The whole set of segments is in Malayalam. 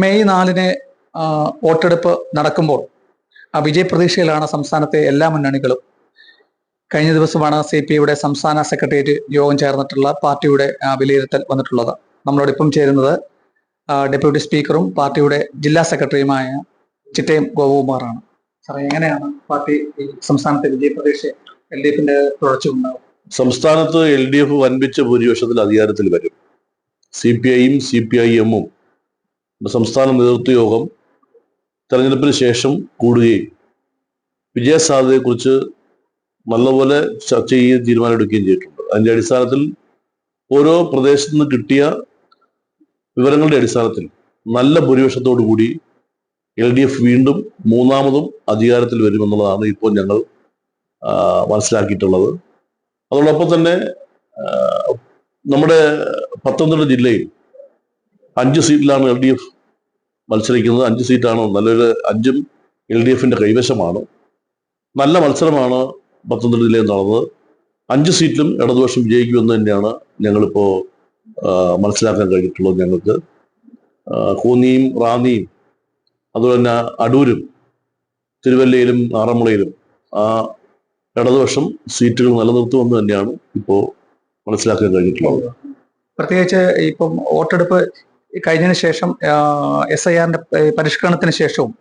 മെയ് 4-ന് വോട്ടെടുപ്പ് നടക്കുമ്പോൾ വിജയപ്രതീക്ഷയിലാണ് സംസ്ഥാനത്തെ എല്ലാ മുന്നണികളും. കഴിഞ്ഞ ദിവസമാണ് CPIയുടെ സംസ്ഥാന സെക്രട്ടേറിയറ്റ് യോഗം ചേർന്നിട്ടുള്ള പാർട്ടിയുടെ വിലയിരുത്തൽ വന്നിട്ടുള്ളത്. നമ്മളോടൊപ്പം ചേരുന്നത് ഡെപ്യൂട്ടി സ്പീക്കറും പാർട്ടിയുടെ ജില്ലാ സെക്രട്ടറിയുമായ ചിറ്റയം ഗോപകുമാറാണ്. സാറേ, എങ്ങനെയാണ് പാർട്ടി സംസ്ഥാനത്തെ വിജയപ്രതീക്ഷ LDFന്റെ തുടർച്ച ഉണ്ടാവും? സംസ്ഥാനത്ത് LDF വൻപിച്ച ഭൂരിപക്ഷത്തിൽ അധികാരത്തിൽ വരും. CPIയും CPIM-ഉം സംസ്ഥാന നേതൃത്വ യോഗം തെരഞ്ഞെടുപ്പിന് ശേഷം കൂടുകയും വിജയസാധ്യതയെക്കുറിച്ച് നല്ലപോലെ ചർച്ച ചെയ്യുകയും തീരുമാനമെടുക്കുകയും ചെയ്തിട്ടുണ്ട്. അതിന്റെ അടിസ്ഥാനത്തിൽ ഓരോ പ്രദേശത്തു നിന്ന് കിട്ടിയ വിവരങ്ങളുടെ അടിസ്ഥാനത്തിൽ നല്ല ഭൂരിപക്ഷത്തോടു കൂടി LDF വീണ്ടും മൂന്നാമതും അധികാരത്തിൽ വരുമെന്നുള്ളതാണ് ഇപ്പോൾ ഞങ്ങൾ മനസ്സിലാക്കിയിട്ടുള്ളത്. അതോടൊപ്പം തന്നെ നമ്മുടെ പത്തനംതിട്ട ജില്ലയിൽ 5 സീറ്റിലാണ് LDF മത്സരിക്കുന്നത്. 5 സീറ്റാണ്, നല്ലൊരു 5ഉം LDFന്റെ കൈവശമാണ്. നല്ല മത്സരമാണ് പത്തനംതിട്ട ജില്ലയിൽ നടന്നത്. 5 സീറ്റിലും ഇടതുപക്ഷം വിജയിക്കുമെന്ന് തന്നെയാണ് ഞങ്ങളിപ്പോ മനസ്സിലാക്കാൻ കഴിഞ്ഞിട്ടുള്ളത്. ഞങ്ങൾക്ക് കോന്നിയും റാന്നിയും അതുപോലെ തന്നെ അടൂരും തിരുവല്ലയിലും ആറന്മുളയിലും ഇടതുപക്ഷം സീറ്റുകൾ നിലനിർത്തുമെന്ന് തന്നെയാണ് ഇപ്പോൾ മനസ്സിലാക്കാൻ കഴിഞ്ഞിട്ടുള്ളത്. പ്രത്യേകിച്ച് ഇപ്പം വോട്ടെടുപ്പ് കഴിഞ്ഞതിന് ശേഷം SIRന്റെ പരിഷ്കരണത്തിന് ശേഷവും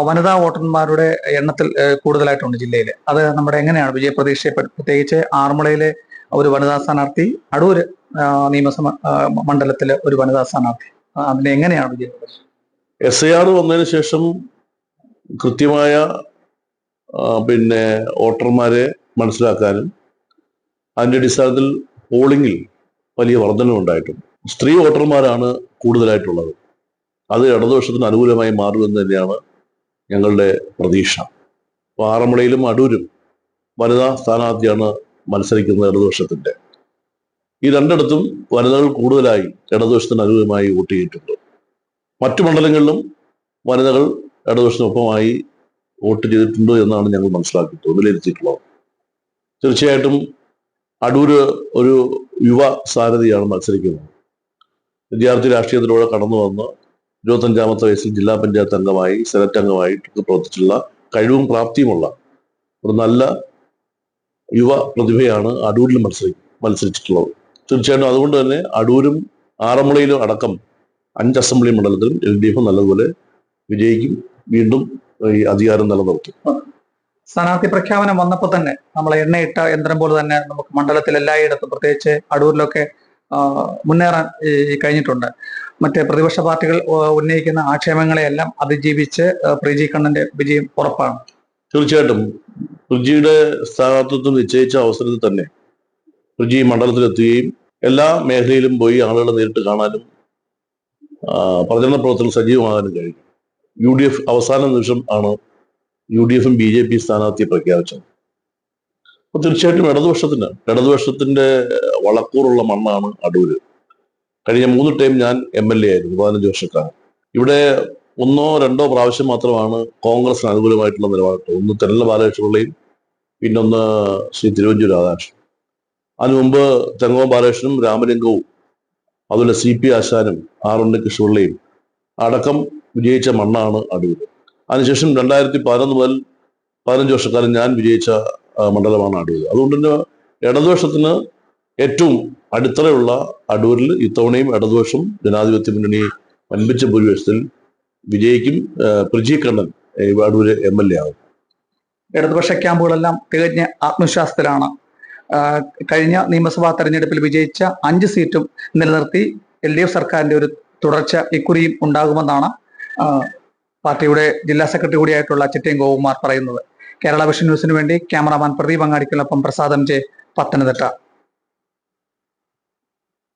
വനിതാ വോട്ടർമാരുടെ എണ്ണത്തിൽ കൂടുതലായിട്ടുണ്ട് ജില്ലയിൽ. അത് നമ്മുടെ എങ്ങനെയാണ് വിജയപ്രതീക്ഷയെ? പ്രത്യേകിച്ച് ആറന്മുളയിലെ ഒരു വനിതാ സ്ഥാനാർത്ഥി, അടൂർ നിയമസഭ മണ്ഡലത്തിലെ ഒരു വനിതാ സ്ഥാനാർത്ഥി, അതിന് എങ്ങനെയാണ് വിജയപ്രതീക്ഷ? SIR വന്നതിന് ശേഷം കൃത്യമായ വോട്ടർമാരെ മനസ്സിലാക്കാനും അതിന്റെ അടിസ്ഥാനത്തിൽ പോളിംഗിൽ വലിയ വർധനവുണ്ടായിട്ടുണ്ട്. സ്ത്രീ വോട്ടർമാരാണ് കൂടുതലായിട്ടുള്ളത്. അത് ഇടതുപക്ഷത്തിന് അനുകൂലമായി മാറുമെന്ന് തന്നെയാണ് ഞങ്ങളുടെ പ്രതീക്ഷ. അപ്പോൾ ആറന്മുളയിലും അടൂരും വനിതാ സ്ഥാനാർത്ഥിയാണ് മത്സരിക്കുന്നത് ഇടതുപക്ഷത്തിന്റെ. ഈ രണ്ടിടത്തും വനിതകൾ കൂടുതലായി ഇടതുപക്ഷത്തിന് അനുകൂലമായി വോട്ട് ചെയ്തിട്ടുണ്ട്. മറ്റു മണ്ഡലങ്ങളിലും വനിതകൾ ഇടതുപക്ഷത്തിനൊപ്പമായി വോട്ട് ചെയ്തിട്ടുണ്ട് എന്നാണ് ഞങ്ങൾ മനസ്സിലാക്കിയിട്ടുള്ളത്, വിലയിരുത്തിയിട്ടുള്ളത്. തീർച്ചയായിട്ടും അടൂര് ഒരു യുവ സാരഥിയാണ് മത്സരിക്കുന്നത്. വിദ്യാർത്ഥി രാഷ്ട്രീയത്തിലൂടെ കടന്നു വന്ന് 25-ാമത്തെ വയസ്സിൽ ജില്ലാ പഞ്ചായത്ത് അംഗമായി, സെനറ്റ് അംഗമായിട്ട് പ്രവർത്തിച്ചുള്ള കഴിവും പ്രാപ്തിയുമുള്ള ഒരു നല്ല യുവ പ്രതിഭയാണ് അടൂരിൽ മത്സരിച്ചിട്ടുള്ളത്. തീർച്ചയായിട്ടും അതുകൊണ്ട് തന്നെ അടൂരും ആറന്മുളയിലും അടക്കം 5 അസംബ്ലി മണ്ഡലത്തിലും LDF നല്ലതുപോലെ വിജയിക്കും, വീണ്ടും ഈ അധികാരം നിലനിർത്തും. സ്ഥാനാർത്ഥി പ്രഖ്യാപനം വന്നപ്പോൾ തന്നെ നമ്മൾ എണ്ണയിട്ട യന്ത്രം പോലെ തന്നെ നമുക്ക് മണ്ഡലത്തിൽ എല്ലായിടത്തും, പ്രത്യേകിച്ച് അടൂരിലൊക്കെ മുന്നേറാൻ കഴിഞ്ഞിട്ടുണ്ട്. മറ്റ് പ്രതിപക്ഷ പാർട്ടികൾ ഉന്നയിക്കുന്ന ആക്ഷേപങ്ങളെയെല്ലാം അതിജീവിച്ച് പ്രിജി കണ്ണന്റെ വിജയം ഉറപ്പാണ്. തീർച്ചയായിട്ടും പ്രിജിയുടെ സ്ഥാനാർത്ഥിത്വം നിശ്ചയിച്ച അവസരത്തിൽ തന്നെ പ്രിജി മണ്ഡലത്തിലെത്തുകയും എല്ലാ മേഖലയിലും പോയി ആളുകളെ നേരിട്ട് കാണാനും പ്രചരണ പ്രവർത്തനം സജീവമാകാനും കഴിഞ്ഞു. UDF അവസാന നിമിഷം ആണ് UDFും BJP സ്ഥാനാർത്ഥിയെ പ്രഖ്യാപിച്ചത്. അപ്പൊ തീർച്ചയായിട്ടും ഇടതുപക്ഷത്തിന്റെ വളക്കൂറുള്ള മണ്ണാണ് അടൂര്. കഴിഞ്ഞ 3 ടൈം ഞാൻ MLA ആയിരുന്നു, 15 വർഷക്കാലം. ഇവിടെ 1 or 2 പ്രാവശ്യം മാത്രമാണ് കോൺഗ്രസിന് അനുകൂലമായിട്ടുള്ള നിലപാട്. ഒന്ന് തെരഞ്ഞെടുപ്പ് ബാലകൃഷ്ണപിള്ളയും പിന്നൊന്ന് ശ്രീ തിരുവഞ്ചൂർ രാധാകൃഷ്ണൻ. അതിനു മുമ്പ് തെങ്ങോം ബാലകൃഷ്ണനും രാമലിംഗവും അതുപോലെ CP ആശാനും R ഉണ്ണികൃഷ്ണപിള്ളയും അടക്കം വിജയിച്ച മണ്ണാണ് അടൂര്. അതിനുശേഷം 2011 മുതൽ 15 വർഷക്കാലം ഞാൻ വിജയിച്ച മണ്ഡലമാണ് അടൂര്. അതുകൊണ്ട് തന്നെ ഇടതുപക്ഷത്തിന് ഏറ്റവും അടിത്തറയുള്ള അടൂരിൽ ഇത്തവണയും ഇടതുപക്ഷം ജനാധിപത്യ മുന്നണി വൻപിച്ച ഭൂരിപക്ഷത്തിൽ വിജയിക്കും. പ്രിജി കണ്ണൻ അടൂര് MLA ആകും. ഇടതുപക്ഷ ക്യാമ്പുകളെല്ലാം തികഞ്ഞ ആത്മവിശ്വാസത്തിലാണ്. കഴിഞ്ഞ നിയമസഭാ തെരഞ്ഞെടുപ്പിൽ വിജയിച്ച 5 സീറ്റും നിലനിർത്തി LDF സർക്കാരിന്റെ ഒരു തുടർച്ച ഇക്കുറിയും ഉണ്ടാകുമെന്നാണ് പാർട്ടിയുടെ ജില്ലാ സെക്രട്ടറി കൂടിയായിട്ടുള്ള ചിറ്റയം ഗോപകുമാർ പറയുന്നത്. കേരള വിഷൻ ന്യൂസിന് വേണ്ടി ക്യാമറാമാൻ പ്രദീപ് അങ്ങാടിക്കൊപ്പം പ്രസാദ് MJ, പത്തനംതിട്ട.